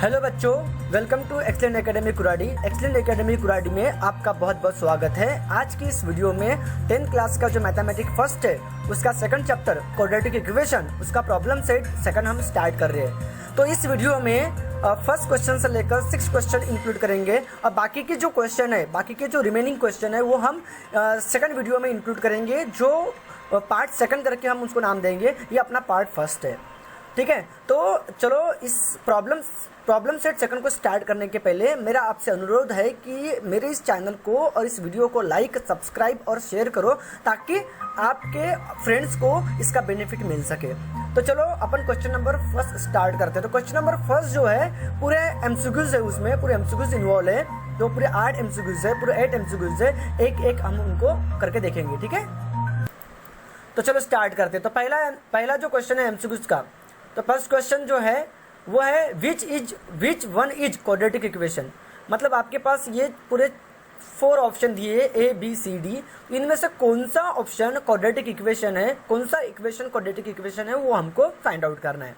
Hello बच्चों, welcome to excellent academy Kuradi. Excellent academy Kuradi में आपका बहुत बहुत स्वागत है। आज की इस वीडियो में 10th क्लास का जो मैथमेटिक्स फर्स्ट है उसका सेकंड चैप्टर क्वाड्रेटिक इक्वेशन उसका प्रॉब्लम सेट सेकंड हम स्टार्ट कर रहे हैं। तो इस वीडियो में फर्स्ट क्वेश्चन से लेकर 6 क्वेश्चन इंक्लूड करेंगे और बाकी के जो क्वेश्चन है, बाकी के जो रिमेनिंग क्वेश्चन है वो हम सेकंड वीडियो में इंक्लूड करेंगे। जो पार्ट सेकंड करके हम उसको नाम देंगे, ये अपना पार्ट फर्स्ट है। ठीक है, तो चलो इस प्रॉब्लम सेट सेकंड को स्टार्ट करने के पहले मेरा आपसे अनुरोध है कि मेरे इस चैनल को और इस वीडियो को लाइक, सब्सक्राइब और शेयर करो ताकि आपके फ्रेंड्स को इसका बेनिफिट मिल सके। तो चलो अपन क्वेश्चन नंबर फर्स्ट स्टार्ट करते हैं। तो क्वेश्चन नंबर फर्स्ट जो है पूरे एमसीक्यूज है, उसमें पूरे एमसीक्यूज इन्वॉल्व है। तो पूरे 8 एमसीक्यूज है, पूरे 8 एमसीक्यूज है, एक एक हम उनको करके देखेंगे। ठीक है, तो चलो स्टार्ट करते हैं। तो पहला जो क्वेश्चन है एमसीक्यूज का, तो फर्स्ट क्वेश्चन जो है वो है विच वन इज क्वाड्रेटिक इक्वेशन। मतलब आपके पास ये पूरे 4 ऑप्शन दिए ए बी सी डी, इनमें से कौन सा ऑप्शन क्वाड्रेटिक इक्वेशन है, कौन सा इक्वेशन क्वाड्रेटिक इक्वेशन है, वो हमको फाइंड आउट करना है।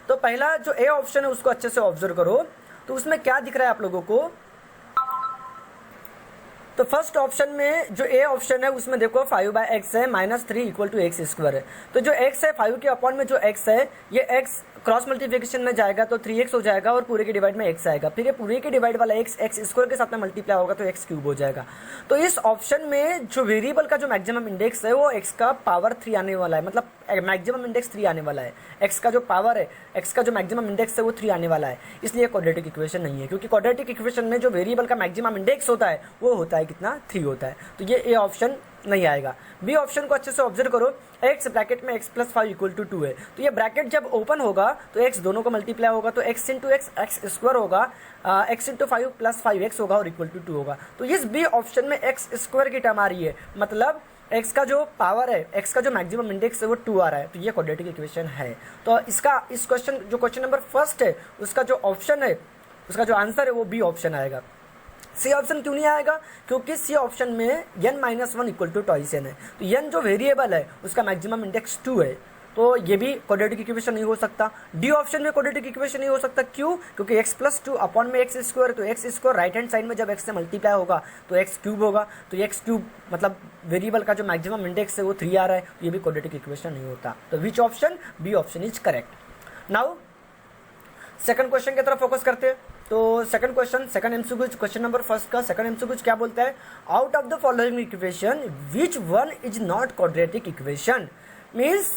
तो पहला जो ए ऑप्शन है उसको अच्छे से ऑब्जर्व करो। तो उसमें क्या दिख रहा है आप लोगों को? तो फर्स्ट ऑप्शन में जो ए ऑप्शन है उसमें देखो 5/x है, -3 = x² है। तो जो x है 5 के अपॉन में जो x है, ये x क्रॉस मल्टीप्लिकेशन में जाएगा तो 3x हो जाएगा और पूरे के डिवाइड में x आएगा। फिर ये पूरे के डिवाइड वाला x² के साथ में मल्टीप्लाई होगा तो x³ हो जाएगा। तो इस ऑप्शन में जो वेरिएबल का जो मैक्सिमम इंडेक्स है वो x का पावर 3 आने वाला है। मतलब मैक्सिमम इंडेक्स 3 आने वाला है। x का जो पावर है, x का जो मैक्सिमम इंडेक्स है वो 3 आने वाला है। इसलिए क्वाड्रेटिक इक्वेशन नहीं है, क्योंकि क्वाड्रेटिक इक्वेशन में जो वेरिएबल का मैक्सिमम इंडेक्स होता है वो होता है कितना? 3 होता है। तो ये ए ऑप्शन नहीं आएगा। बी ऑप्शन को अच्छे से ऑब्जर्व करो। x ब्रैकेट में x + 5 = 2 है। तो ये ब्रैकेट जब ओपन होगा तो x दोनों को मल्टीप्लाई होगा तो x × x x² होगा, x × 5 + 5x होगा और = 2 होगा। तो इस बी ऑप्शन में x² की टर्म आ रही है। मतलब x का जो पावर है, x का जो मैक्सिमम इंडेक्स है वो 2 आ रहा है। तो ये क्वाड्रेटिक इक्वेशन है। तो इसका इस क्वेश्चन नंबर फर्स्ट है उसका जो ऑप्शन है, उसका जो आंसर है वो बी ऑप्शन आएगा। सी ऑप्शन क्यों नहीं आएगा? क्योंकि सी ऑप्शन में n - 1 = 2n है। तो n जो वेरिएबल है उसका मैक्सिमम इंडेक्स 2 है। तो ये भी क्वाड्रेटिक इक्वेशन नहीं हो सकता। डी ऑप्शन में क्वाड्रेटिक इक्वेशन नहीं हो सकता। क्यों? क्योंकि x + 2 अपॉन में x², तो x² राइट हैंड साइड में जब x से मल्टीप्लाई होगा तो x³ होगा। तो x³ मतलब वेरिएबल का जो मैक्सिमम इंडेक्स है वो 3 आ रहा है। तो ये भी क्वाड्रेटिक इक्वेशन नहीं होता। तो which option? B option is correct. Now second question की तरफ फोकस करते हैं। तो second question, second MCQ, question number first का सेकंड एमसीक्यू क्या बोलता है? Out of the following equation which one is not quadratic equation. Means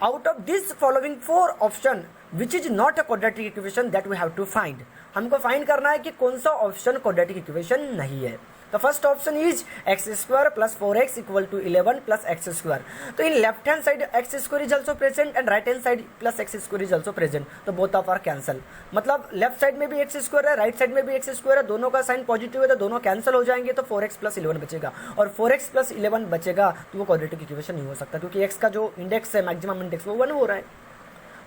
out of this following 4 option which is not a quadratic equation that we have to find. हमको find करना है कि कौन सा option quadratic equation नहीं है। The first option is x² + 4x = 11 + x². तो in left hand side x² is also present and right hand side plus x² is also present. तो both of are cancel. मतलब left side में भी x² है, right side में भी x² है, दोनों का साइन पॉजिटिव है तो दोनों कैंसिल हो जाएंगे। तो 4x + 11 बचेगा और 4x + 11 बचेगा तो वो क्वाड्रेटिक इक्वेशन नहीं हो सकता, क्योंकि x का जो इंडेक्स है, मैक्सिमम इंडेक्स, वो 1 हो रहा है।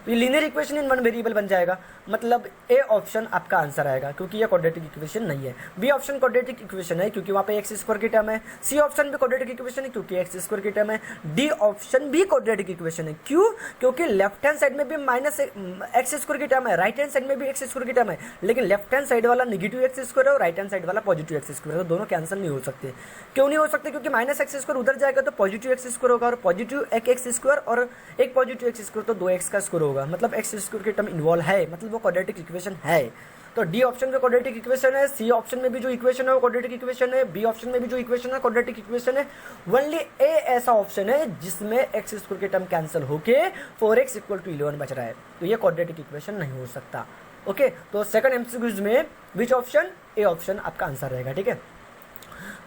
तो ये लीनियर इक्वेशन इन 1 वेरिएबल बन जाएगा। मतलब ए ऑप्शन आपका आंसर आएगा, क्योंकि ये क्वाड्रेटिक इक्वेशन नहीं है। बी ऑप्शन क्वाड्रेटिक इक्वेशन है क्योंकि वहाँ पे x² की टर्म है। सी ऑप्शन भी क्वाड्रेटिक इक्वेशन है क्योंकि x² की टर्म है। डी ऑप्शन भी क्वाड्रेटिक इक्वेशन है। क्यों? क्योंकि लेफ्ट हैंड साइड में भी -x² की टर्म है, राइट हैंड साइड में भी x² की टर्म है, लेकिन लेफ्ट हैंड साइड वाला नेगेटिव x² है और राइट हैंड साइड वाला पॉजिटिव x² है। तो दोनों कैंसिल नहीं हो सकते। क्यों नहीं हो सकते? क्योंकि -x² उधर जाएगा तो पॉजिटिव x² होगा और पॉजिटिव एक x² और एक पॉजिटिव x² तो 2x का स्क्वायर होगा। मतलब x² की टर्म इन्वॉल्व है, मतलब वो क्वाड्रेटिक इक्वेशन है। तो डी ऑप्शन में क्वाड्रेटिक इक्वेशन है। सी ऑप्शन में भी जो इक्वेशन है वो क्वाड्रेटिक इक्वेशन है। बी ऑप्शन में भी जो इक्वेशन है क्वाड्रेटिक इक्वेशन है। ओनली ए ऐसा ऑप्शन है जिसमें x² की टर्म कैंसिल होके 4x = 11 बच रहा है। तो ये क्वाड्रेटिक इक्वेशन नहीं हो सकता। ओके, तो सेकंड एमसीक्यूज में विच ऑप्शन? ए ऑप्शन आपका आंसर रहेगा। ठीक है,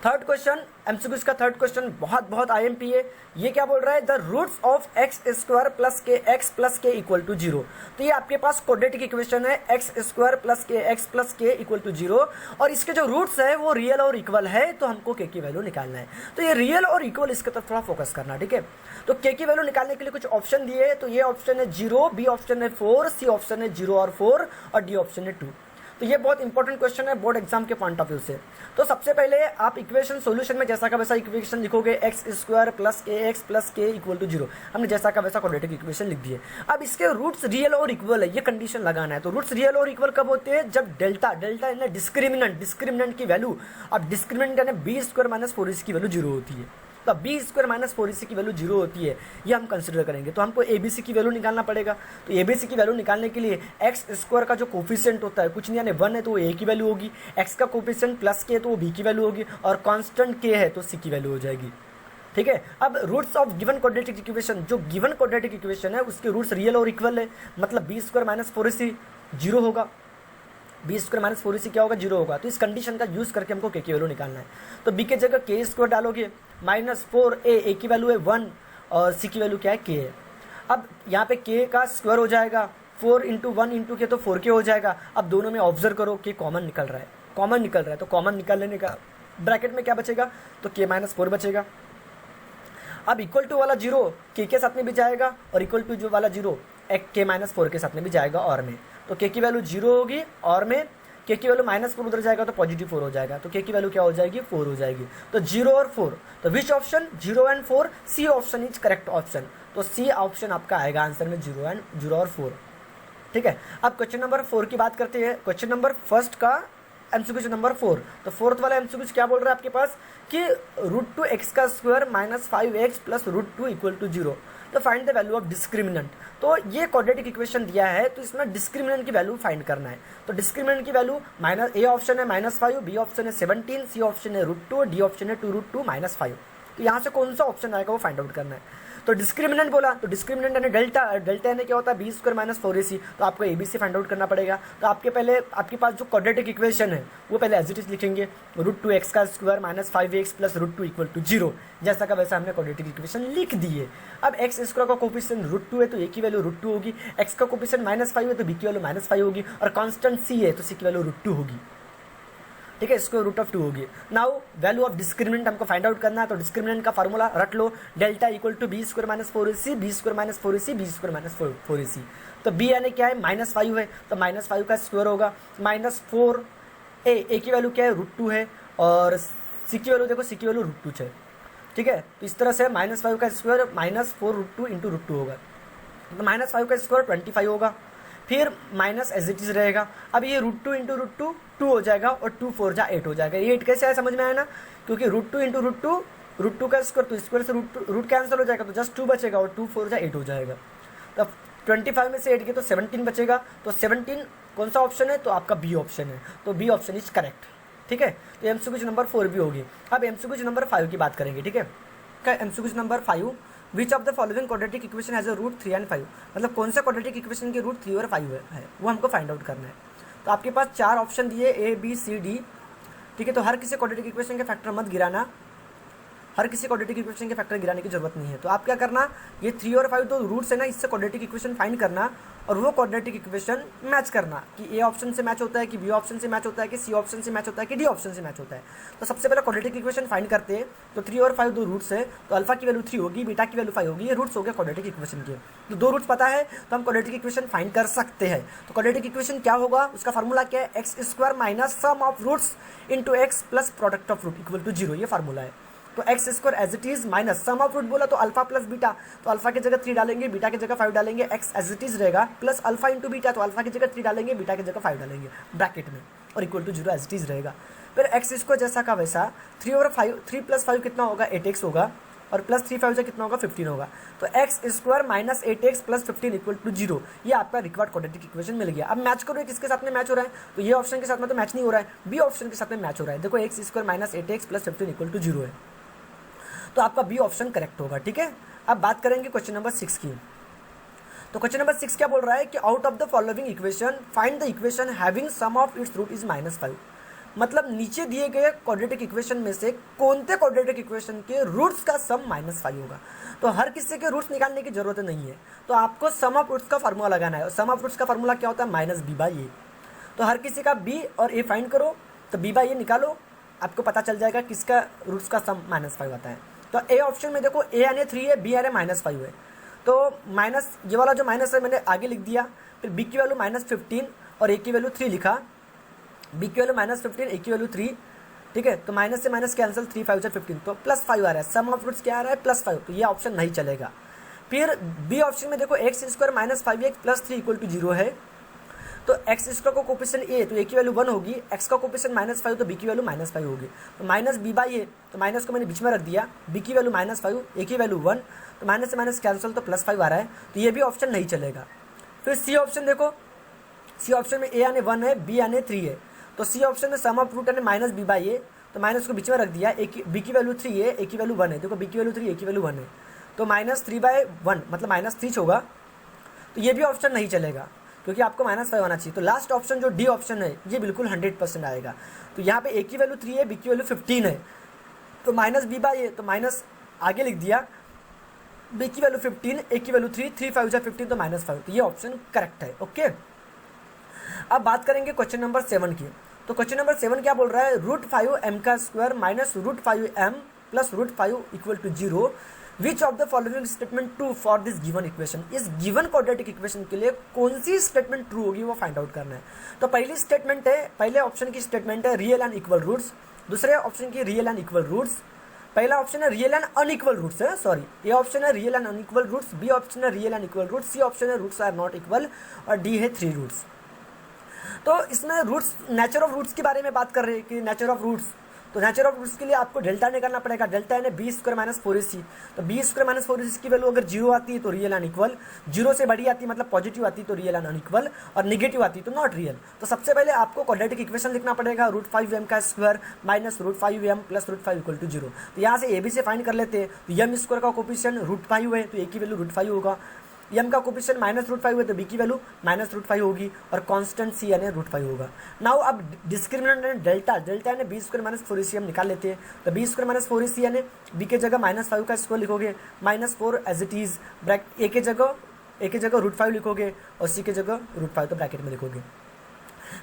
थर्ड क्वेश्चन, एमसीक्यूज का थर्ड क्वेश्चन बहुत आईएमपी है। ये क्या बोल रहा है? The roots of x² + kx + k = 0। तो ये आपके पास क्वाड्रेटिक इक्वेशन है, x² + kx + k = 0 और इसके जो रूट्स है वो रियल और इक्वल है। तो हमको k की वैल्यू निकालना है। तो ये रियल और इक्वल, इसके तरफ थोड़ा फोकस करना। ठीक है, तो k की वैल्यू निकालने के लिए कुछ ऑप्शन दिए। तो ये ऑप्शन है 0, बी ऑप्शन है 4, सी ऑप्शन है 0 और 4 और डी ऑप्शन है 2। तो ये बहुत इंपॉर्टेंट क्वेश्चन है बोर्ड एग्जाम के पॉइंट ऑफ व्यू से। तो सबसे पहले आप इक्वेशन सॉल्यूशन में जैसा का वैसा इक्वेशन लिखोगे, एक्स स्क्वायर प्लस के एक्स प्लस के इक्वल टू 0। हमने जैसा का वैसा क्वाड्रेटिक इक्वेशन लिख दिए। अब इसके रूट्स रियल और इक्वल है, ये कंडीशन लगाना है। तो रूट्स रियल और इक्वल कब होते हैं? जब डेल्टा यानी डिस्क्रिमिनेंट की वैल्यू, अब डिस्क्रिमिनेंट यानी बी स्क्वायर माइनस 4ac की वैल्यू 0 होती है। तो बी स्क्वायर माइनस 4ac की वैल्यू 0 होती है, ये हम कंसिडर करेंगे। तो हमको एबीसी की वैल्यू निकालना पड़ेगा। तो एबीसी की वैल्यू निकालने के लिए एक्स स्क्वायर का जो कोफिशिएंट होता है कुछ नहीं यानी 1 है तो वो ए की वैल्यू होगी, एक्स का कोफिशिएंट प्लस के तो वो बी की वैल्यू होगी, और कांस्टेंट के है तो सी की वैल्यू हो जाएगी। ठीक है। अब roots of given quadratic equation, जो गिवन क्वाड्रेटिक इक्वेशन है उसके रूट्स रियल और इक्वल है, मतलब बी स्क्वायर माइनस 4ac 0 होगा, बी स्क्वायर माइनस 4ac क्या होगा? 0 होगा। तो इस कंडीशन का यूज करके हमको के की वैल्यू निकालना है। तो बी के जगह के स्क्वायर डालोगे, माइनस 4a, ए की वैल्यू है 1 और सी की वैल्यू क्या है? के है। अब यहाँ पे के का स्क्वायर हो जाएगा, 4 इंटू 1 इंटू के तो 4k हो जाएगा। अब दोनों में ऑब्जर्व करो कि कॉमन निकल रहा है, तो कॉमन निकल लेने का ब्रैकेट में क्या बचेगा? तो के माइनस 4 बचेगा। अब इक्वल टू वाला 0 के साथ में भी जाएगा, और इक्वल टू जो वाला 0 के माइनस 4 के साथ में भी जाएगा और में। तो के की वैल्यू 0 होगी, और में के की वैल्यू माइनस 4 उधर जाएगा तो पॉजिटिव 4 हो जाएगा। तो के की वैल्यू क्या हो जाएगी? 4 हो जाएगी। तो 0 और 4, तो which option? 0 and 4, C option is correct option. तो सी ऑप्शन आपका आएगा आंसर में 0 और 4। ठीक है। अब क्वेश्चन नंबर 4 की बात करते हैं। क्वेश्चन नंबर फर्स्ट का एमसीक्यू नंबर 4। तो फोर्थ वाला एमसीक्यू क्या बोल रहा है आपके पास कि √2x का square minus 5x plus √2 equal to 0। तो find the value of discriminant. तो ये क्वाड्रेटिक इक्वेशन दिया है, तो इसमें डिस्क्रिमिनेंट की वैल्यू फाइंड करना है। तो डिस्क्रिमिनेंट की वैल्यू माइनस, ए ऑप्शन है -5, बी ऑप्शन है 17, सी ऑप्शन है √2, डी ऑप्शन है 2√2 - 5। तो यहाँ से कौन सा ऑप्शन आएगा वो फाइंड आउट करना है। तो डिस्क्रिमिनेंट बोला, तो डिस्क्रिमिनेंट यानी डेल्टा यानी क्या होता है? B square minus 4ac। तो आपको एबीसी फाइंड आउट करना पड़ेगा। तो आपके पास जो क्वाड्रेटिक इक्वेशन है वो पहले एज इट इज लिखेंगे, √2x का square minus 5x plus √2 equal to 0। जैसा का वैसा हमने क्वाड्रेटिक इक्वेशन लिख दिए। अब एक्स स्क्वायर का कोफिशिएंट √2 है तो ए की वैल्यू √2 होगी, एक्स का कोफिशिएंट -5 है तो बी की वैल्यू -5 होगी, और कांस्टेंट सी है तो सी की वैल्यू √2 होगी। ठीक है, स्क्वायर रूट ऑफ 2 होगी। नाउ वैल्यू ऑफ डिस्क्रिमिनेंट हमको फाइंड आउट करना है। तो डिस्क्रिमिनेंट का फार्मूला रट लो, delta equal to B square minus 4ac, b square minus 4ac, b square minus 4ac। तो बी यानी क्या है? -5 है, तो -5 का स्क्वायर होगा, -4 ए की वैल्यू क्या है? √2 है, और सी की वैल्यू देखो, सी की वैल्यू √2 है। ठीक है, तो इस तरह से -5 का स्क्वायर -4√2 इंटू √2 होगा। तो -5 का स्क्वायर 25 होगा, फिर माइनस एज इट इज रहेगा। अब ये √2 इंटू √2 2 हो जाएगा, और 2 4 जा 8 हो जाएगा। ये 8 कैसे आया समझ में आया ना? क्योंकि √2 इंटू √2 का स्क्वायर, तो स्क्वायर से रूट कैंसिल हो जाएगा, तो जस्ट 2 बचेगा, और 2 4 जा 8 हो जाएगा। तो 25 में से 8 के तो 17 बचेगा। तो 17 कौन सा ऑप्शन है? तो आपका बी ऑप्शन है। तो बी ऑप्शन इज करेक्ट। ठीक है, तो एमसीक्यू नंबर 4 भी होगी। अब एमसीक्यू नंबर 5 की बात करेंगे। ठीक है, MCQ number 5, which of the following quadratic equation has a root 3 and 5। मतलब कौन सा क्वाड्रेटिक इक्वेशन के रूट 3 और 5 है वो हमको फाइंड आउट करना है। तो आपके पास 4 ऑप्शन दिए, ए बी सी डी। ठीक है, तो हर किसी क्वाड्रेटिक इक्वेशन के फैक्टर मत गिराना, हर किसी क्वाड्रेटिक इक्वेशन के फैक्टर गिराने की जरूरत नहीं है। तो आप क्या करना, ये 3 और 5 दो रूट्स है ना, इससे क्वाड्रेटिक इक्वेशन फाइंड करना, और वो क्वाड्रेटिक इक्वेशन मैच करना कि ए ऑप्शन से मैच होता है, कि बी ऑप्शन से मैच होता है, कि सी ऑप्शन से मैच होता है, कि डी ऑप्शन से मैच होता है। तो सबसे पहले क्वाड्रेटिक इक्वेशन फाइंड करते हैं। तो 3 और 5 दो रूट्स है, तो अल्फा की वैल्यू 3 होगी, बीटा की वैल्यू 5 होगी। ये रूट्स हो गए क्वाड्रेटिक इक्वेशन के। तो 2 रूट्स पता है तो हम क्वाड्रेटिक इक्वेशन फाइंड कर सकते हैं। तो क्वाड्रेटिक इक्वेशन क्या होगा, उसका फार्मूला क्या है? X square minus sum of roots into X plus product of root equal to 0। ये फार्मूला है। तो X square as it is minus sum of root बोला तो अल्फा प्लस बीटा, तो अल्फा की जगह 3 डालेंगे, बीटा की जगह 5 डालेंगे, एक्स एज इट इज रहेगा, प्लस अल्फा इंटू बीटा, तो अल्फा की जगह 3 डालेंगे, बीटा की जगह 5 डालेंगे ब्रैकेट में, और equal to 0 as it is रहेगा। फिर एक्स स्क्वायर जैसा का वैसा 3 प्लस 5 कितना होगा? 8x होगा, और प्लस 3 5 से कितना होगा? 15 होगा। तो X square minus 8x plus 15 equal to 0। ये आपका रिक्वायर्ड क्वाड्रेटिक इक्वेशन मिल गया। अब मैच करो, ये किसके साथ में मैच हो रहा है? तो ये ऑप्शन के साथ में तो मैच नहीं हो रहा है, बी ऑप्शन के साथ में मैच हो रहा है। देखो X square minus 8x plus 15 equal to 0 है, तो आपका बी ऑप्शन करेक्ट होगा। ठीक है, अब बात करेंगे क्वेश्चन नंबर 6 की। तो क्वेश्चन नंबर 6 क्या बोल रहा है कि out of the following equation find the equation having sum of its root is -5। मतलब नीचे दिए गए क्वाड्रेटिक इक्वेशन में से कौन से क्वाड्रेटिक इक्वेशन के रूट्स का सम -5 होगा। तो हर किसी के रूट्स निकालने की जरूरत नहीं है, तो आपको सम ऑफ रूट्स का फार्मूला लगाना है। और सम ऑफ रूट्स का फार्मूला क्या होता है? -b/a। तो हर किसी का b और a फाइंड करो, तो b/a निकालो, आपको पता चल जाएगा किसका रूट्स का सम -5 आता है। तो ए ऑप्शन में देखो, ए यानी 3 है, बी यानी -5 है। तो माइनस, ये वाला जो माइनस है मैंने आगे लिख दिया। फिर बी की वैल्यू -15 और ए की वैल्यू 3 लिखा, बी की वैल्यू -15, ए की वैल्यू 3, ठीक है। तो माइनस से माइनस कैंसिल, 3 5 15, तो +5 आ रहा है। सम ऑफ रूट्स क्या आ रहा है? +5, तो ये ऑप्शन नहीं चलेगा। फिर बी ऑप्शन में देखो x² -5x + 3 = 0 है, तो x² को कोफिशिएंट a, तो a की वैल्यू 1 होगी, x का कोफिशिएंट -5, तो b की वैल्यू -5 होगी। तो -b/a, तो माइनस को मैंने बीच में रख दिया, b की वैल्यू -5, a की वैल्यू 1, तो माइनस से माइनस कैंसिल, तो +5 आ रहा है, तो ये भी ऑप्शन नहीं चलेगा। फिर सी ऑप्शन देखो, सी ऑप्शन में a यानी 1 है, b यानी 3 है, तो सी ऑप्शन में सम ऑफ रूट यानी -b/a, तो माइनस को बीच में रख दिया, b की वैल्यू 3 है, a की वैल्यू 1 है, देखो b की वैल्यू 3, a की वैल्यू 1 है, तो -3/1 मतलब -3 होगा, तो ये भी ऑप्शन नहीं चलेगा क्योंकि आपको -5 होना चाहिए। तो लास्ट ऑप्शन जो डी ऑप्शन है ये बिल्कुल 100% आएगा। तो यहाँ पे a की वैल्यू 3 है, b की वैल्यू 15 है, तो -b/a, तो माइनस आगे लिख दिया, b की वैल्यू 15, a की वैल्यू 3, 3 5 15, तो -5, तो ये ऑप्शन करेक्ट है। ओके, अब बात करेंगे क्वेश्चन नंबर 7 की। तो क्वेश्चन नंबर 7 क्या बोल रहा है? √5m² minus √5m plus √5 = 0, which of the following statement true for this given equation. इस गिवन क्वाड्रेटिक इक्वेशन के लिए कौन सी स्टेटमेंट ट्रू होगी वो फाइंड आउट करना है। तो पहली स्टेटमेंट है, पहले ऑप्शन की स्टेटमेंट है रियल एंड इक्वल रूट्स, दूसरे ऑप्शन की रियल एंड इक्वल रूट्स, पहला ऑप्शन है रियल एंड अनइक्वल रूट्स है, सॉरी, ए ऑप्शन है real and unequal roots, b option है real and equal roots, c option है रूट्स आर नॉट इक्वल, और d है 3 रूट्स। तो इसमें रूट्स, नेचर ऑफ रूट्स के बारे में बात कर रहे हैं कि नेचर ऑफ रूट्स, तो नेचर ऑफ रूट्स के लिए आपको डेल्टा निकालना पड़ेगा। डेल्टा है b² - 4ac, तो b² - 4ac की वैल्यू अगर 0 आती है तो रियल एंड इक्वल, 0 से बड़ी आती है मतलब पॉजिटिव आती है तो रियल एंड अनइक्वल, और निगेटिव आती है तो नॉट रियल। तो सबसे पहले आपको क्वाड्रेटिक इक्वेशन लिखना पड़ेगा, √5m² माइनस √5m प्लस √5 = 0। तो यहाँ से a b से फाइंड कर लेते हैं, तो m² का कोफिशिएंट √5 है, तो a की वैल्यू √5 होगा, m का कोफिशिएंट -√5 है, तो b की वैल्यू -√5 होगी, और कांस्टेंट c यानी √5 होगा। नाउ अब डिस्क्रिमिनेंट यानी डेल्टा, डेल्टा यानी b² - 4ac हम निकाल लेते हैं। तो b² - 4ac यानी b के जगह -5 का स्क्वायर लिखोगे, -4 एज इट इज, a के जगह √5 लिखोगे, और c के जगह √5 तो ब्रैकेट में लिखोगे।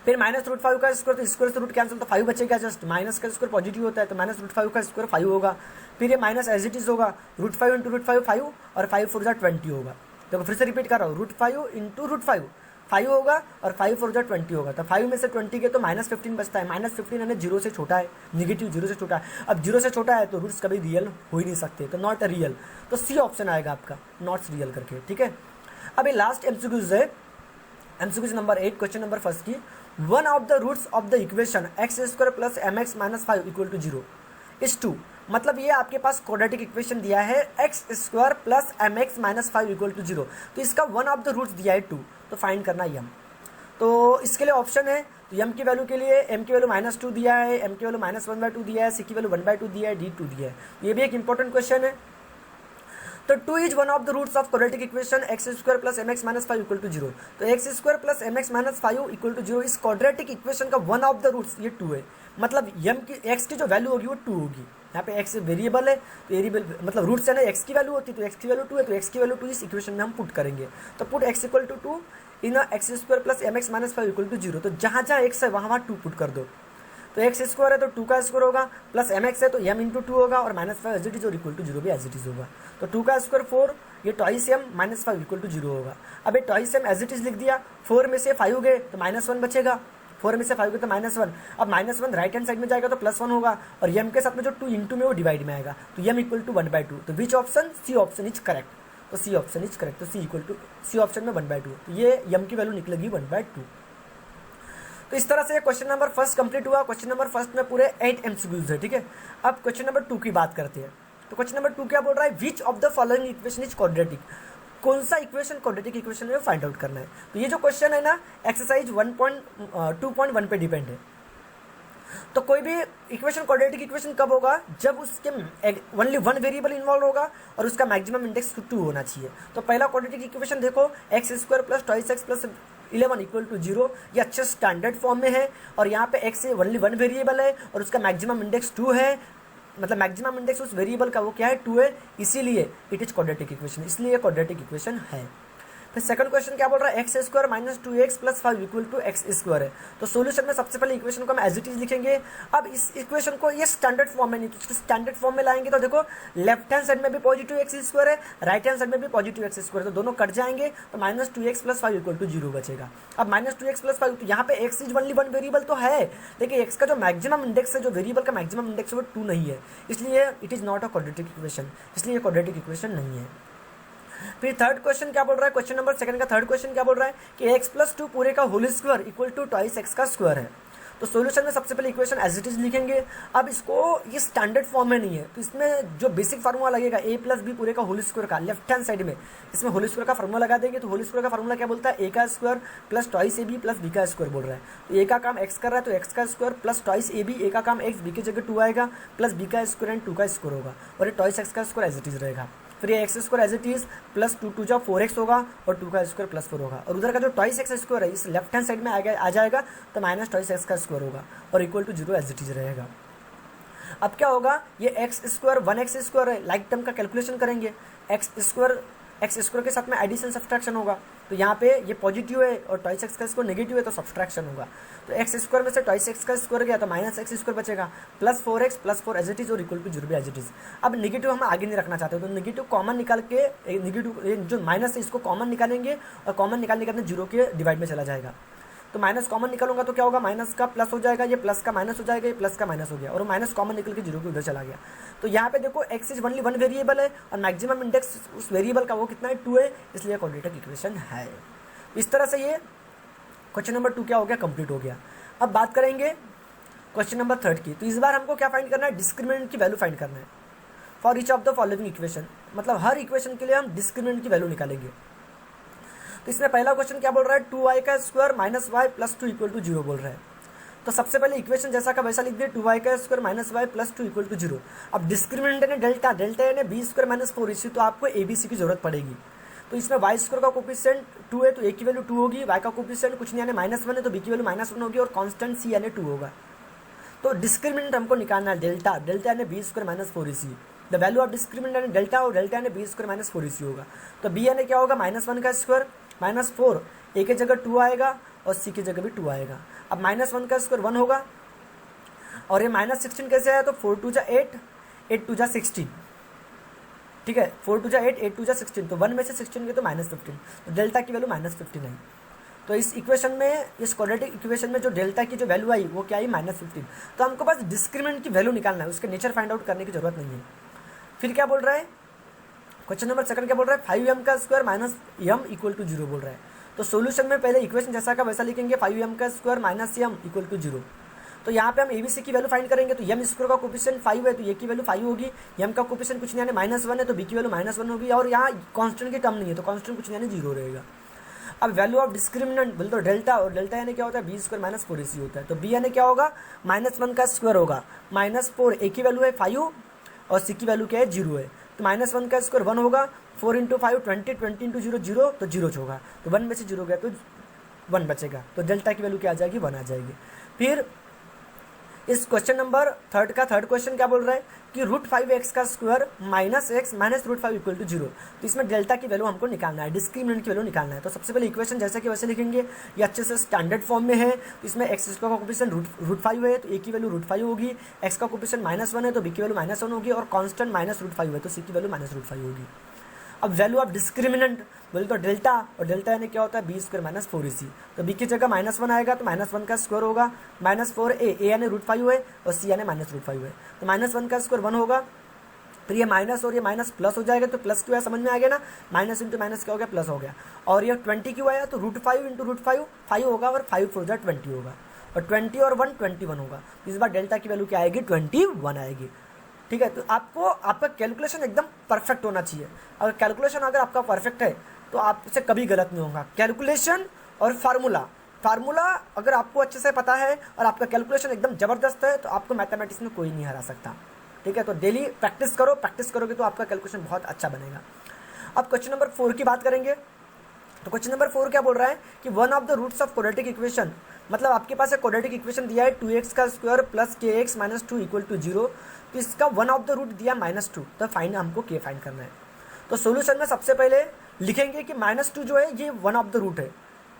फिर -√5 का स्क्वायर, तो स्क्वायर से रूट कैंसिल, तो 5 बचेगा जस्ट, माइनस का स्क्वायर पॉजिटिव होता है, तो -√5 का स्क्वायर 5 होगा। फिर ये माइनस एज इट इज होगा, √5 × √5 5, और 5 4 जा 20 होगा। देखो फिर से रिपीट कर रहा हूँ, √5 × √5 5 होगा, और 5 4 जा 20 होगा। तो 5 में से 20 के तो -15 बचता है, -15 यानी 0 से छोटा है, निगेटिव 0 से छोटा है। अब 0 से छोटा है तो रूट्स कभी रियल हो ही नहीं सकते, तो नॉट रियल, तो सी ऑप्शन आएगा आपका, नॉट रियल करके, ठीक है। अब ये लास्ट एमसीक्यूज है, MCQs number 8 question number first की, one of the roots of the equation x² + mx - 5 = 0 is 2। मतलब ये आपके पास क्वाड्रेटिक इक्वेशन दिया है x² + mx - 5 = 0, तो इसका वन ऑफ द रूट्स दिया है 2, तो फाइंड करना m। तो इसके लिए ऑप्शन है, तो m की वैल्यू के लिए m की वैल्यू -2 दिया है, m की वैल्यू -1/2 दिया है, c की वैल्यू 1/2 दिया है, d 2 दिया है। ये भी एक इंपॉर्टेंट क्वेश्चन है। तो 2 is one of the roots of quadratic equation x² + mx - 5 = 0। तो x² + mx - 5 = 0 इस क्वाड्रेटिक इक्वेशन का वन ऑफ द रूट्स ये 2 है। मतलब m की x की जो वैल्यू होगी वो 2 होगी। यहाँ पे x वेरिएबल है, तो वेरिएबल मतलब रूट्स है ना, x की वैल्यू होती है, तो x की वैल्यू 2 है, तो x की वैल्यू 2 इस इक्वेशन में हम पुट करेंगे। तो पुट x = 2 इन x² + mx - 5 = 0। तो जहाँ जहाँ x है वहाँ 2 पुट कर दो। तो x² है तो 2 का स्क्वायर होगा, प्लस mx है तो m × 2 होगा, और -5 एज इट इज और इक्वल टू 0 भी एज इट इज होगा। तो 2 का स्क्वायर 4, ये ट्वाइस m -5 = 0 होगा। अब ये twice m as it is लिख दिया, 4 में से 5 गए तो -1 बचेगा, 4 में से 5 गए तो -1। अब -1 राइट हैंड साइड में जाएगा तो +1 होगा, और m के साथ में जो 2 × में वो डिवाइड में आएगा, तो m = 1/2। तो which option? C option is correct. तो सी ऑप्शन इज करेक्ट, तो सी ऑप्शन में 1/2, तो ये m की वैल्यू निकलेगी 1/2। तो इस तरह से क्वेश्चन नंबर फर्स्ट कंप्लीट हुआ। क्वेश्चन नंबर फर्स्ट में पूरे 8 एमसीक्यूज है, ठीक है। अब क्वेश्चन नंबर 2 की बात करते हैं। तो क्वेश्चन नंबर 2 क्या बोल रहा है? विच of the following equation is quadratic. कौन सा इक्वेशन क्वाड्रेटिक इक्वेशन में फाइंड आउट करना है। तो ये जो क्वेश्चन है ना, एक्सरसाइज 1.2.1 पे डिपेंड है। तो कोई भी इक्वेशन क्वाड्रेटिक इक्वेशन कब होगा? जब उसके ओनली वन वेरिएबल इन्वॉल्व होगा और उसका मैक्सिमम इंडेक्स 2 होना चाहिए। तो पहला क्वाड्रेटिक इक्वेशन देखो, x² + 2x + 11 = 0, ये अच्छे स्टैंडर्ड फॉर्म में है, और यहाँ पे x ओनली वन वेरिएबल है और उसका मैक्सिमम इंडेक्स 2 है, मतलब मैक्सिमम इंडेक्स उस वेरिएबल का वो क्या है 2 है, इसीलिए इट इज क्वाड्रेटिक इक्वेशन, इसलिए क्वाड्रेटिक इक्वेशन है। फिर सेकंड क्वेश्चन क्या बोल रहा है, X square minus 2x plus 5 equal to X square है। तो सोल्यूशन में सबसे पहले इक्वेशन को हम एज इट इज लिखेंगे। अब इस इक्वेशन को ये स्टैंडर्ड फॉर्म में नहीं, तो स्टैंडर्ड फॉर्म में लाएंगे तो देखो लेफ्ट हैंड साइड में भी पॉजिटिव एक्स स्क्वायर है, राइट हैंड साइड में भी पॉजिटिव एक्स स्क्वायर है, तो दोनों कट जाएंगे तो minus 2x plus 5 equal to 0 बचेगा। अब माइनस 2x प्लस 5, तो यहाँ पे x is only one variable तो है, लेकिन x का जो मैक्सिमम इंडेक्स है, जो वेरिएबल का मैक्सिमम इंडेक्स है वो 2 नहीं है, इसलिए it is not a quadratic equation, इसलिए क्वाड्रेटिक इक्वेशन नहीं है। फिर थर्ड क्वेश्चन क्या बोल रहा है, क्वेश्चन नंबर सेकंड का थर्ड क्वेश्चन क्या बोल रहा है कि x प्लस 2 पूरे का whole square equal to twice X का स्क्वायर है। तो सॉल्यूशन में सबसे पहले इक्वेशन एज इट इज लिखेंगे। अब इसको ये स्टैंडर्ड फॉर्म में नहीं है, तो इसमें जो बेसिक फार्मूला लगेगा a प्लस बी पूरे का होल स्क्वायर का, लेफ्ट हैंड साइड में इसमें होल स्क्वायर का फार्मूला लगा देंगे। तो होल स्क्वायर का फार्मूला क्या बोलता है, a का square plus twice A B plus B का स्क्वायर बोल रहा है। तो a का काम x कर रहा है तो x का square plus twice A B, a का काम x, b की जगह 2 आएगा प्लस b का स्क्वायर एंड 2 का स्क्वायर होगा, और ये ट्वाइस एक्स का स्क्वायर एज इट इज रहेगा। फिर ये X square as it is plus 2 2 जा 4x होगा और 2 का स्क्वायर प्लस 4 होगा, और उधर का जो ट्वाइस एक्स स्क्वायर है इस लेफ्ट हैंड साइड में आ जाएगा तो माइनस ट्वाइस एक्स का स्क्वायर होगा और equal to 0 as it is रहेगा। अब क्या होगा, ये एक्स स्क्वायर 1x स्क्वायर है, लाइक टर्म का कैलकुलेशन करेंगे, एक्स स्क्वायर के साथ में एडिशन सब्सट्रैक्शन होगा, तो यहाँ पे ये पॉजिटिव है और ट्वाइस एक्स का स्क्वायर नेगेटिव है तो सब्सट्रैक्शन होगा। तो एक्स स्क्वायर में से ट्वाइस एक्स का स्क्वायर गया तो माइनस एक्स स्क्वायर बचेगा plus 4x plus 4 as it is और इक्वल टू 0 भी एज इट इज। अब नेगेटिव हम आगे नहीं रखना चाहते, तो नेगेटिव कॉमन निकाल के, नेगेटिव जो माइनस है इसको कॉमन निकालेंगे और कॉमन निकालने के अपने 0 के डिवाइड में चला जाएगा। तो माइनस कॉमन निकालूंगा तो क्या होगा, माइनस का प्लस हो जाएगा, ये प्लस का माइनस हो जाएगा, ये प्लस का माइनस हो गया और माइनस कॉमन निकल के 0 के उधर चला गया। तो यहाँ पे देखो x is only one variable है और मैक्सिमम इंडेक्स उस वेरिएबल का वो कितना है, 2 है, इसलिए क्वाड्रेटिक इक्वेशन है। इस तरह से ये क्वेश्चन नंबर 2 क्या हो गया, कंप्लीट हो गया। अब बात करेंगे क्वेश्चन नंबर 3 की। तो इस बार हमको क्या फाइंड करना है, डिस्क्रिमिनेंट की वैल्यू फाइंड करना है for each of the following equation, मतलब हर इक्वेशन के लिए हम डिस्क्रिमिनेंट की वैल्यू निकालेंगे। तो इसमें पहला क्वेश्चन क्या बोल रहा है, 2y का square minus Y plus 2 equal to 0 बोल रहा है। तो सबसे पहले इक्वेशन जैसा का वैसा लिख दिए, 2y का square minus Y plus 2 equal to 0। अब डिस्क्रिमिनेंट है डेल्टा, डेल्टा है बी स्क्वायर माइनस 4 इसी, तो आपको ए बी सी की जरूरत पड़ेगी। तो इसमें वाई स्क्वायर का कोफिशिएंट 2 है तो ए की वैल्यू 2 होगी, वाई का कोफिशिएंट कुछ नहीं यानी -1 है तो बी की वैल्यू -1 होगी और कांस्टेंट सी यानी 2 होगा। तो डिस्क्रिमिनेंट हमको निकालना है डेल्टा, डेल्टा यानी बी स्क्वायर माइनस 4 इसी। द वैल्यू ऑफ डिस्क्रिमिनेंट यानी डेल्टा और डेल्टा यानी बी स्क्वायर माइनस 4 इसी होगा। तो बी यानी क्या होगा, -1 का स्क्वायर माइनस 4, ए की जगह 2 आएगा और सी की जगह भी 2 आएगा। अब -1 का स्क्वायर 1 होगा और ये -16 कैसे आया, तो 4 2 जा 8, 8 2 जा 16, ठीक है, 4 2 जा 8, 8 2 जा 16, तो 1 में से 16 गए तो -15, तो डेल्टा की वैल्यू -15 आई। तो इस इक्वेशन में, इस क्वाड्रेटिक इक्वेशन में जो डेल्टा की जो वैल्यू आई वो क्या आई, -15। तो हमको बस डिस्क्रिमिनेंट की वैल्यू निकालना है, उसके नेचर फाइंड आउट करने की जरूरत नहीं है। फिर क्या बोल रहा है, क्वेश्चन नंबर सेकंड क्या बोल रहा है, 5m का square minus m equal to 0 बोल रहा है। तो सोल्यूशन में पहले इक्वेशन जैसा का वैसा लिखेंगे, 5m का square minus m equal to 0। तो यहाँ पे हम एबीसी की वैल्यू फाइंड करेंगे, तो m स्क्वायर का कोफिशिएंट 5 है तो ए की वैल्यू 5 होगी, m का कोफिशिएंट कुछ नहीं यानी -1 है तो b की वैल्यू -1 होगी, और यहाँ कांस्टेंट की टर्म नहीं है तो कांस्टेंट कुछ नहीं यानी 0 रहेगा। अब वैल्यू ऑफ डिस्क्रिमिनेंट बोल तो डेल्टा, और डेल्टा यानी क्या होता है, बी स्क्वायर माइनस 4 इसी होता है। तो बी यानी क्या होगा, -1 का स्क्वायर होगा, -4, ए की वैल्यू है 5 और सी की वैल्यू क्या है, 0 है, तो -1 का स्क्वायर 1 होगा, 4 इंटू 5 20, 20 इंटू 0 0, तो 0 होगा, तो 1 में से 0 गया तो 1 बचेगा, तो डेल्टा की वैल्यू क्या आ जाएगी, 1 आ जाएगी। फिर इस क्वेश्चन नंबर थर्ड का थर्ड क्वेश्चन क्या बोल रहा है कि √5x का square minus x minus √5 equal to 0। तो इसमें डेल्टा की वैल्यू हमको निकालना है, डिस्क्रिमिनेंट की वैल्यू निकालना है। तो सबसे पहले इक्वेशन जैसे कि वैसे लिखेंगे, ये अच्छे से स्टैंडर्ड फॉर्म में है। तो इसमें x स्क्वायर का कोफिशिएंट √5 है तो a की वैल्यू √5 होगी, x का कोफिशिएंट -1 है तो b की वैल्यू -1 होगी, और कांस्टेंट -√5 है तो c की वैल्यू -√5 होगी। अब वैल्यू ऑफ डिस्क्रिमिनेंट बोले तो डेल्टा, और डेल्टा यानी क्या होता है, बी स्क्वायर माइनस 4 इसी। तो बी की जगह -1 आएगा तो -1 का स्क्वायर होगा, -4 ए यानी √5 है और सी यानी -√5 है, तो -1 का स्क्वायर 1 होगा। फिर ये माइनस और ये माइनस प्लस हो जाएगा, तो प्लस क्यों है समझ में आ गया ना, माइनस इंटू माइनस क्या हो गया, प्लस हो गया। और ये 20 क्यों आया, तो √5 इंटू √5 5 होगा और 5 4 जा 20 होगा, और 20 और 1 21 होगा। इस बार डेल्टा की वैल्यू क्या आएगी, 21 आएगी। ठीक है, तो आपको आपका कैलकुलेशन एकदम परफेक्ट होना चाहिए। अगर कैलकुलेशन अगर आपका परफेक्ट है तो आपसे कभी गलत नहीं होगा। कैलकुलेशन और फार्मूला अगर आपको अच्छे से पता है और आपका कैलकुलेशन एकदम ज़बरदस्त है तो आपको मैथमेटिक्स में कोई नहीं हरा सकता। ठीक है, तो डेली प्रैक्टिस करो, प्रैक्टिस करोगे तो आपका कैलकुलेशन बहुत अच्छा बनेगा। अब क्वेश्चन नंबर 4 की बात करेंगे। तो क्वेश्चन नंबर 4 क्या बोल रहा है कि one of the roots of quadratic equation, मतलब आपके पास एक क्वाड्रेटिक इक्वेशन दिया है 2x का square plus kx minus 2 equal to 0। तो इसका वन ऑफ द रूट दिया -2, तो फाइंड हमको k फाइंड करना है। तो सोल्यूशन में सबसे पहले लिखेंगे कि -2 जो है ये वन ऑफ द रूट है।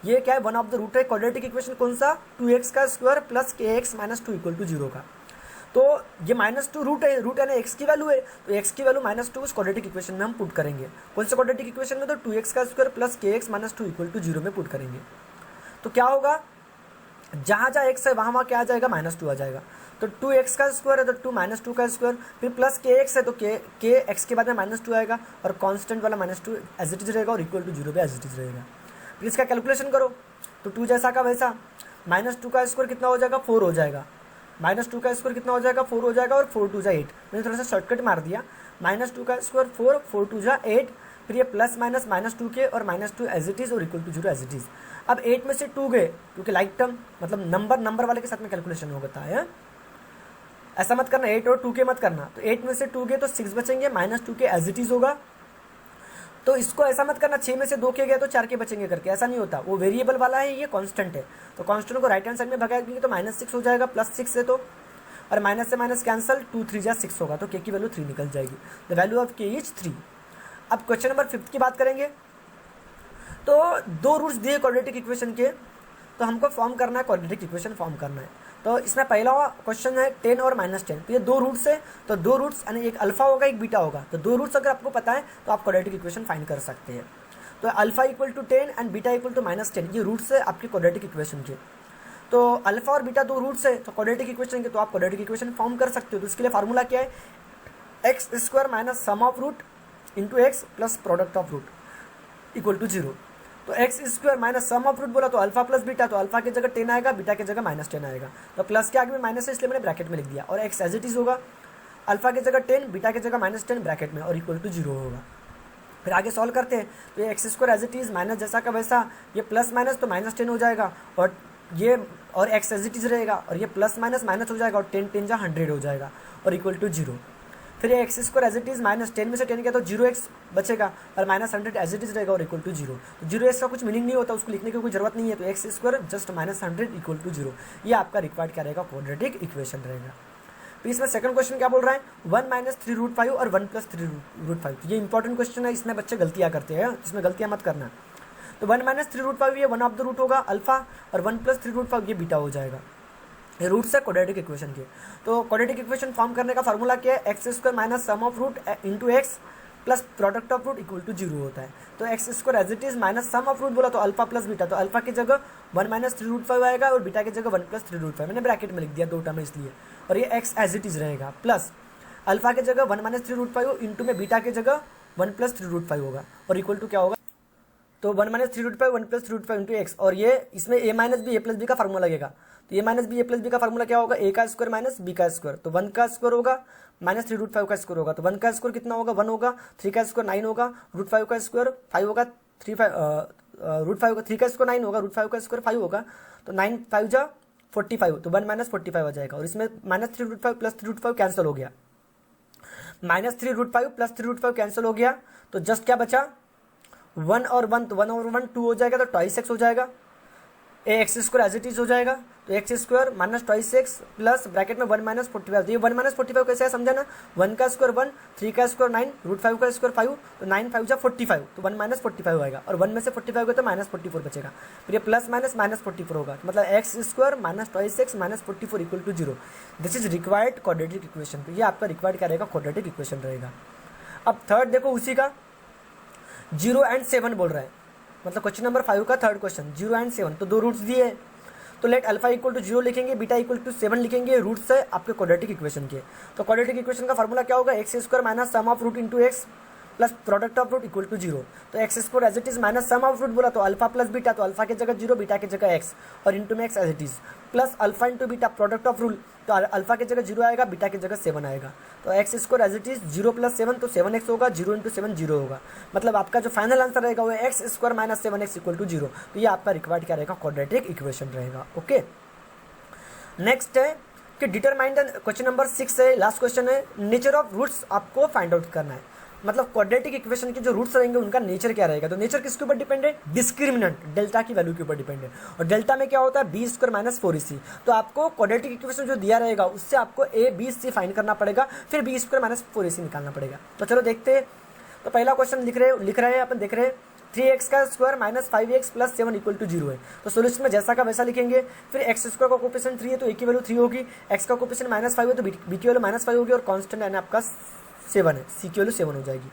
ये क्या है, वन ऑफ द रूट है। क्वाड्रेटिक इक्वेशन कौन सा, 2x का square plus kx minus 2 equal to 0 का। तो ये -2 रूट है, रूट यानी x की वैल्यू है, तो x की वैल्यू -2 उस क्वाड्रेटिक इक्वेशन में हम पुट करेंगे। कौन से क्वाड्रेटिक इक्वेशन में, तो 2x का square plus kx minus 2 equal to 0 में पुट करेंगे। तो क्या होगा, जहाँ जहाँ x है वहाँ वहाँ क्या आ जाएगा, -2 आ जाएगा। तो 2x का स्क्वायर है तो 2 -2 का स्क्वायर, फिर प्लस kx है तो k x के बाद में -2 आएगा, और कांस्टेंट वाला -2 एज इट इज रहेगा, और इक्वल टू 0 पे एज इट इज रहेगा। फिर इसका कैलकुलेशन करो, तो 2 जैसा का वैसा, -2 का स्क्वायर कितना हो जाएगा, 4 हो जाएगा। -2 का स्क्वायर कितना हो जाएगा, 4 हो जाएगा, और 4 2 जा 8। मैंने थोड़ा सा शॉर्टकट मार दिया। -2 का स्क्वायर 4, 4 2 जा 8, फिर ये प्लस माइनस -2 के और -2 एज इट इज और equal to 0 as it is. अब 8 में से 2 गए, क्योंकि लाइक टर्म मतलब नंबर वाले के साथ में कैलकुलेशन होता है, ऐसा मत करना 8 और 2 के मत करना। तो 8 में से 2 गए तो 6 बचेंगे, -2 के एज इट इज होगा। तो इसको ऐसा मत करना 6 में से 2 के गए तो 4 के बचेंगे करके, ऐसा नहीं होता। वो वेरिएबल वाला है, ये कांस्टेंट है, तो कांस्टेंट को राइट हैंड साइड में भगाएंगे तो -6 हो जाएगा, +6 है तो, और माइनस से माइनस कैंसल, 2 3 जा 6 होगा, तो के की वैल्यू 3 निकल जाएगी। द वैल्यू ऑफ के इज 3। अब क्वेश्चन नंबर 5 की बात करेंगे। तो 2 रूट्स दिए क्वाड्रेटिक इक्वेशन के, तो हमको फॉर्म करना है, क्वाड्रेटिक इक्वेशन फॉर्म करना है। तो इसमें पहला क्वेश्चन है 10 और -10, तो ये 2 रूट्स है, तो 2 रूट्स यानी एक अल्फा होगा एक बीटा होगा। तो 2 रूट्स अगर आपको पता है तो आप क्वाड्रेटिक इक्वेशन फाइंड कर सकते हैं। तो alpha equal to 10 and beta equal to -10, ये रूट्स है आपके क्वाड्रेटिक इक्वेशन के। तो अल्फा और बीटा 2 रूट्स है तो क्वाड्रेटिक इक्वेशन के, तो आप क्वाड्रेटिक इक्वेशन फॉर्म कर सकते हो। तो इसके लिए फार्मूला क्या है, X square minus sum of root into X plus product of root equal to 0। तो X square minus sum of root बोला तो अल्फा प्लस बीटा, तो अल्फा की जगह 10 आएगा, बीटा की जगह -10 आएगा। तो प्लस के आगे में माइनस है इसलिए मैंने ब्रैकेट में लिख दिया, और एक्स एज इट इज होगा, अल्फा की जगह 10, बीटा की जगह -10 ब्रैकेट में, और इक्वल टू 0 होगा। फिर आगे सॉल्व करते हैं, तो ये X square as it is minus जैसा का वैसा, ये प्लस माइनस तो -10 हो जाएगा, और ये और एक्स एज इट इज रहेगा, और ये प्लस माइनस माइनस हो जाएगा, और 10 10 जा 100 हो जाएगा, और इक्वल टू 0। फिर ये X square as it is -10 में से 10 गया तो 0x बचेगा, और -100 एज इट इज रहेगा, और इक्वल टू 0। तो 0x का कुछ मीनिंग नहीं होता, उसको लिखने की कोई जरूरत नहीं है। तो X square just -100 equal to 0, ये आपका रिक्वायर्ड क्या रहेगा, क्वाड्रेटिक इक्वेशन रहेगा। फिर इसमें सेकंड क्वेश्चन क्या बोल रहा है, 1 - 3√5 और 1 + 3√5। ये इंपॉर्टेंट क्वेश्चन है, इसमें बच्चे गलतियां करते हैं, इसमें गलतियां मत करना। तो 1 - 3√5 ये वन ऑफ द रूट होगा अल्फा, और 1 + 3√5 ये बीटा हो जाएगा। ये रूट्स है क्वाड्रेटिक इक्वेशन के। तो क्वाड्रेटिक इक्वेशन फॉर्म करने का फार्मूला क्या है, X square minus sum of root into X plus product of root equal to 0 होता है। तो X square as it is minus sum of root बोला तो अल्फा प्लस बीटा, तो अल्फा की जगह 1 - 3√5 आएगा, और बीटा की जगह 1 + 3√5, मैंने ब्रैकेट में लिख दिया 2 टर्म इसलिए, और ये एक्स एज इट इज रहेगा, प्लस अल्फा की जगह 1 - 3√5 इंटू में बीटा की जगह 1 + 3√5 होगा, और इक्वल टू क्या होगा, तो 1 - 3√5 1 + 3√5 इंटू एक्स, और ये इसमें a - b a + b का फार्मूला लगेगा। तो a - b a + b का फार्मूला क्या होगा, a का स्क्वायर माइनस b का स्क्वायर, तो 1 का स्क्वायर होगा -3√5 का स्क्वायर होगा, तो 1 का स्क्वायर कितना होगा, 1 होगा, 3 का स्क्वायर 9 होगा, √5 का स्क्वायर 5 होगा, √5 का 3 का स्क्वायर 9 होगा, √5 का स्क्वायर 5 होगा, तो 9 5 जा 45, तो 1 - 45 आ जाएगा, और इसमें -3√5 + 3√5 कैंसिल हो गया, -3√5 + 3√5 कैंसिल हो गया, तो जस्ट क्या बचा 1 और 1, तो 1 और 1 2 हो जाएगा, तो 2x हो जाएगा, X square as it is हो जाएगा। तो X square minus 2x plus bracket में 1 - 45, तो ये 1 - 45 कैसे है समझा ना, 1 का स्क्वायर 1, 3 का स्क्वायर 9, √5 का स्क्वायर 5, तो 9 5 जा 45, तो 1 - 45 आएगा, और 1 में से 45 गया तो -44 बचेगा, फिर ये प्लस माइनस -44 होगा, तो मतलब X square minus 2x minus 44 equal to 0। This is required quadratic equation. तो ये आपका रिक्वायर्ड क्या रहेगा, क्वाड्रेटिक इक्वेशन रहेगा। अब थर्ड देखो उसी का 0 and 7 बोल रहा है, मतलब क्वेश्चन नंबर 5 का थर्ड क्वेश्चन 0 and 7। तो 2 रूट्स दिए हैं, तो लेट अल्फा इक्वल टू 0 लिखेंगे, बीटा इक्वल टू 7 लिखेंगे, रूट्स है आपके क्वाड्रेटिक इक्वेशन के। तो क्वाड्रेटिक इक्वेशन का फार्मूला क्या होगा, X square minus sum of root into X plus product of root equal to 0। तो X square as it is minus sum of root बोला तो अल्फा प्लस बीटा, तो alpha की जगह 0, बीटा की जगह एक्स, और इंटू में X as it is, plus alpha into beta product of rule, तो अल्फा की जगह 0 आएगा, बीटा की जगह 7 आएगा। तो X square as it is 0 + 7, तो 7x होगा, 0 × 7 0 होगा, मतलब आपका जो फाइनल आंसर रहेगा वो X square minus 7x equal to 0। तो ये आपका रिक्वायर्ड क्या रहेगा, क्वाड्रेटिक इक्वेशन रहेगा। ओके, नेक्स्ट है कि डिटरमाइन क्वेश्चन नंबर 6 है, लास्ट क्वेश्चन है, नेचर ऑफ रूट्स आपको फाइंड आउट करना है, मतलब क्वाड्रेटिक इक्वेशन के जो रूट्स रहेंगे उनका नेचर क्या रहेगा। तो नेचर किसके ऊपर डिपेंड है, डिस्क्रिमिनेंट डेल्टा की वैल्यू के ऊपर डिपेंड है, और डेल्टा में क्या होता है b² - 4ac। तो आपको क्वाड्रेटिक इक्वेशन जो दिया रहेगा उससे आपको a b c फाइंड करना पड़ेगा, फिर b² - 4ac निकालना पड़ेगा। तो चलो देखते हैं। तो पहला क्वेश्चन लिख रहे हैं अपन, देख रहे हैं 3x का square minus 5x plus 7 equal to 0 है। तो सोल्यूशन में जैसा का वैसा लिखेंगे। फिर एक्स स्क्वायर का कोफिशिएंट 3 है तो ए की वैल्यू 3 होगी, एक्स का कोफिशिएंट माइनस 5 है तो बी की वैल्यू माइनस 5 होगी और कांस्टेंट यानी आपका 7 है, सी की वैल्यू 7 हो जाएगी।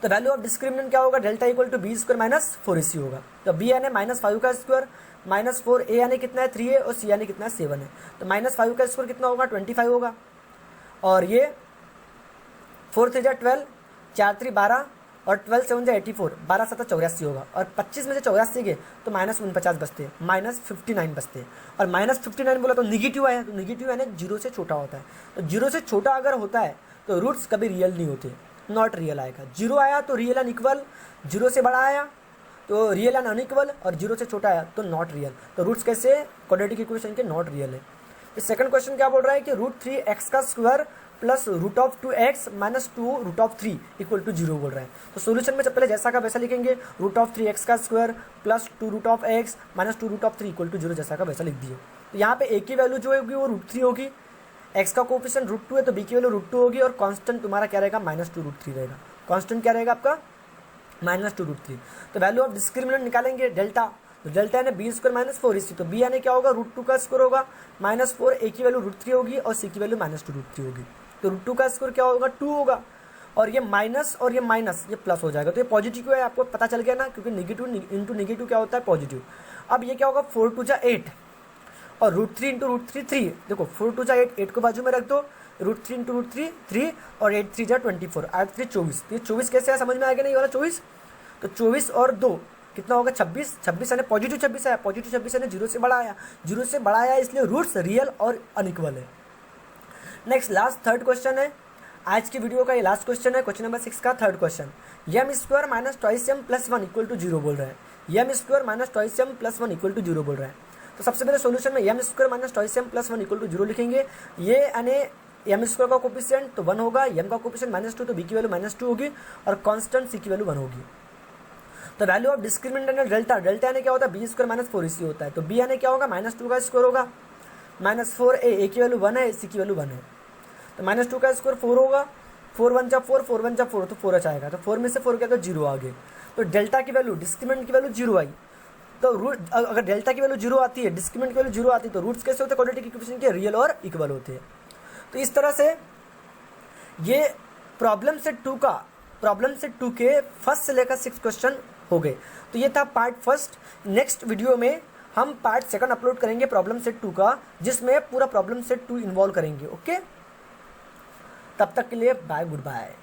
तो वैल्यू ऑफ डिस्क्रिमिनेंट क्या होगा, delta equal to B square minus 4ac होगा। तो बी यानी माइनस 5 का स्क्वायर माइनस 4, ए यानी कितना है 3 है और सी यानी कितना है 7 है। तो माइनस 5 का स्क्वायर कितना होगा 25 होगा और ये 4 3 12, 4 3 12 और 12 7 84, 12 7 84 होगा और 25 में से 84 गए तो माइनस 49 बचते हैं, माइनस 59 बचते हैं। और माइनस 59 बोला तो निगेटिव आया, तो निगेटिव यानी 0 से छोटा होता है। तो 0 से छोटा अगर होता है तो रूट्स कभी रियल नहीं होते, नॉट रियल आएगा। 0 आया तो रियल एंड इक्वल, 0 से बड़ा आया तो रियल एंड अनइक्वल और 0 से छोटा आया तो नॉट रियल। तो रूट्स कैसे क्वाड्रेटिक इक्वेशन के नॉट रियल है। सेकंड क्वेश्चन क्या बोल रहा है कि √3x का square plus √2x minus 2√3 equal to 0 बोल रहा है। तो सोल्यूशन में पहले जैसा का वैसा लिखेंगे, √3x का square plus 2√x minus 2√3 equal to 0 जैसा का वैसा लिख दिए। तो यहाँ पे a की वैल्यू जो होगी वो √3 होगी, x का कोफिशिएंट √2 है तो b की वैल्यू √2 होगी और कांस्टेंट तुम्हारा क्या रहेगा माइनस 2√3 रहेगा। कांस्टेंट क्या रहेगा आपका माइनस 2√3। तो वैल्यू ऑफ डिस्क्रिमिनेंट निकालेंगे डेल्टा, तो डेल्टा यानी बी स्क्वायर माइनस 4ac, तो बी यानी क्या होगा √2 का स्क्वायर होगा माइनस 4, ए की वैल्यू √3 होगी और सी की वैल्यू माइनस 2√3 होगी। तो √2 का स्क्वायर क्या होगा 2 होगा और ये माइनस और ये माइनस ये प्लस हो जाएगा। तो ये पॉजिटिव क्यों है आपको पता चल गया ना, क्योंकि निगेटिव इंटू निगेटिव क्या होता है पॉजिटिव। अब ये क्या होगा 4 2 जा 8 और √3 इंटू √3 3। देखो 4 2 जा 8, 8 को बाजू में रख दो, √3 इंटू √3 3 और 8 3 जा 24, 8 3 24। तो ये 24 कैसे है समझ में आएगा नहीं वाला 24, तो 24 और 2 कितना होगा 26, 26 यानी पॉजिटिव 26 आया, पॉजिटिव 26 यानी 0 से बड़ा आया, 0 से बड़ा आया इसलिए रूट्स रियल और अनइक्वल है। नेक्स्ट लास्ट थर्ड क्वेश्चन है आज की वीडियो का, ये लास्ट क्वेश्चन है, क्वेश्चन नंबर 6 का third question. m square minus 2m plus 1 equal to 0 बोल रहा है, m square minus 2m plus 1 equal to 0 बोल रहा है। तो सबसे पहले सोल्यूशन में m square minus 2m plus 1 equal to 0 लिखेंगे। ये यानी m स्क्वायर का कोफिशिएंट तो 1 होगा, m का कोफिशिएंट -2 तो b की वैल्यू -2 होगी और कांस्टेंट c की वैल्यू 1 होगी। तो वैल्यू ऑफ डिस्क्रिमिनेंट यानी डेल्टा, डेल्टा यानी क्या होता है बी स्क्वायर माइनस 4ac होता है। तो b यानी क्या होगा -2 का स्क्वायर होगा माइनस 4, ए की वैल्यू 1 है, सी की वैल्यू 1 है। तो -2 का स्क्वायर 4 होगा, 4 1 जा 4, 4 1 जा 4 तो 4h आएगा। तो 4 में से 4 गया तो 0 आ गए। तो डेल्टा की वैल्यू डिस्क्रिमिनेंट की वैल्यू 0 आई। तो रूट अगर डेल्टा की वैल्यू 0 आती है, डिस्क्रिमिनेंट की वैल्यू 0 आती है तो रूट्स कैसे होते हैं क्वाड्रेटिक इक्वेशन के रियल और इक्वल होते हैं। तो इस तरह से ये प्रॉब्लम सेट 2 के फर्स्ट से लेकर 6 क्वेश्चन हो गए। तो ये था पार्ट फर्स्ट। नेक्स्ट वीडियो में हम पार्ट सेकंड अपलोड करेंगे प्रॉब्लम सेट 2 का, जिसमें पूरा प्रॉब्लम सेट 2 इन्वॉल्व करेंगे। ओके, तब तक के लिए बाय, गुड बाय।